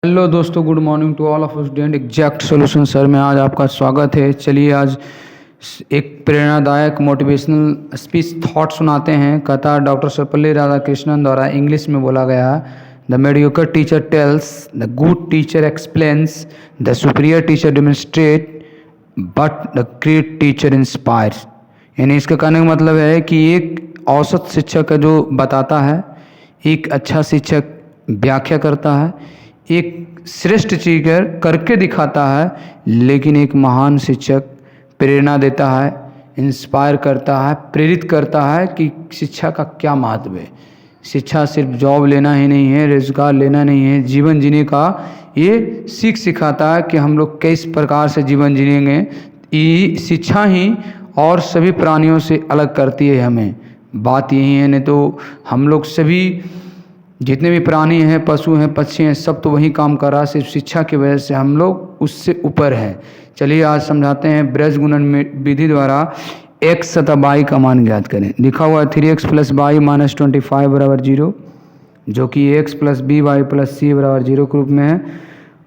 Hello दोस्तों, good morning to all of student. Exact solution sir में आज आपका स्वागत है। चलिए आज एक प्रेरणादायक मोटिवेशनल स्पीच थॉट सुनाते हैं। कथा डॉक्टर सर्वपल्ली राधाकृष्णन द्वारा इंग्लिश में बोला गया है। The mediocre teacher tales, the good teacher explains, the superior teacher demonstrate, but the great teacher inspires. यानी इसका कहने का मतलब है कि एक औसत शिक्षक जो बताता है, एक अच्छा शिक्षक व्याख्या करता है, एक श्रेष्ठ चीज करके दिखाता है, लेकिन एक महान शिक्षक प्रेरणा देता है, इंस्पायर करता है, प्रेरित करता है कि शिक्षा का क्या महत्व है। शिक्षा सिर्फ जॉब लेना ही नहीं है, रोजगार लेना नहीं है, जीवन जीने का ये सीख सिखाता है कि हम लोग किस प्रकार से जीवन जिएंगे। ये शिक्षा ही और सभी प्राणियों से अलग करती है हमें। बात यही है, नहीं तो हम लोग सभी जितने भी प्राणी हैं, पशु हैं, पक्षी हैं, सब तो वही काम कर रहा है। सिर्फ शिक्षा की वजह से हम लोग उससे ऊपर हैं। चलिए आज समझाते हैं। ब्रज गुणन विधि द्वारा x तथा y का मान ज्ञात करें। लिखा हुआ है 3x + y - 25 बराबर 0, जो कि x + by + c बराबर 0 के रूप में है।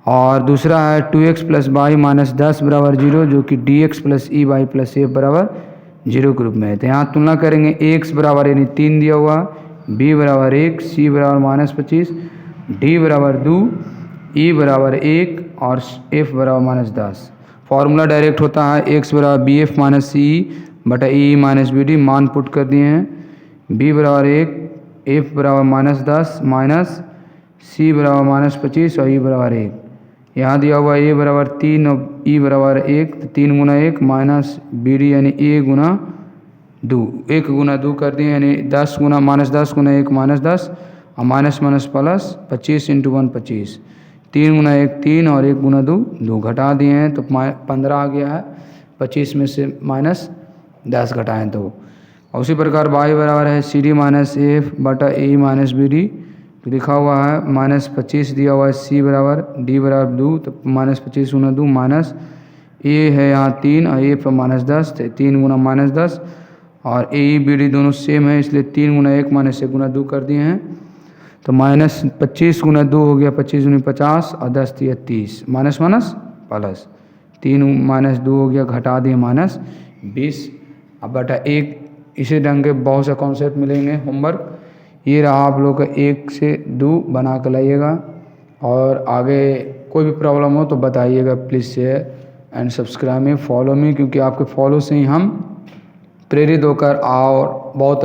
और दूसरा है 2x + y - 10 बराबर 0, जो कि dx + ey + f बराबर 0 के रूप में है। तो यहाँ तुलना करेंगे। x बराबर यानी 3 दिया हुआ, b बराबर 1, c बराबर -25, d बराबर 2, e बराबर 1 और f बराबर -10। फॉर्मूला डायरेक्ट होता है x बराबर bf - ce बटा e - bd। मान पुट कर दिए हैं। b बराबर 1, f बराबर -10 माइनस c बराबर -25 और e बराबर 1। यहाँ दिया हुआ a बराबर 3 और e बराबर 1, तो 3 गुना 1 माइनस bd यानी a गुना 2, 1 गुना 2 कर दिए, यानी 10 गुना -10 गुना 1 -10 और माइनस प्लस 25 × 1 25। 3 गुना 1 3 और 1 गुना 2 2 घटा दिए हैं तो 15 आ गया है। 25 में से -10 घटाएं तो। और उसी प्रकार y बराबर है CD - AF बटा ए -BD। तो लिखा हुआ है -25 दिया हुआ है, c बराबर d बराबर 2, तो -25 गुना 2 माइनस a है यहाँ 3 और a पर -10, तो 3 गुना -10 और AEBD दोनों सेम है, इसलिए 3 गुना 1 माइनस 1 गुना 2 कर दिए हैं। तो -25 गुना 2 हो गया 25 दूनी 50 और 10 दिया 30, माइनस प्लस 3 - 2 हो गया, घटा दिए -20। अब बटा 1। इसी ढंग के बहुत से कॉन्सेप्ट मिलेंगे। होमवर्क ये रहा आप लोग का, 1 से 2 बना कर लाइएगा। और आगे कोई भी प्रॉब्लम हो तो बताइएगा। Please share and subscribe me, follow me, क्योंकि आपके फॉलो से ही हम प्रेरित होकर और बहुत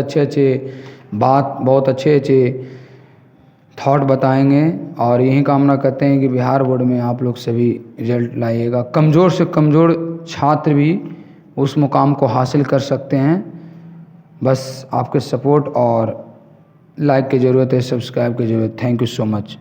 अच्छे थॉट बताएंगे। और यही कामना करते हैं कि बिहार बोर्ड में आप लोग सभी रिजल्ट लाइएगा। कमज़ोर से कमज़ोर छात्र भी उस मुकाम को हासिल कर सकते हैं। बस आपके सपोर्ट और लाइक की ज़रूरत है, सब्सक्राइब की ज़रूरत। Thank you so much.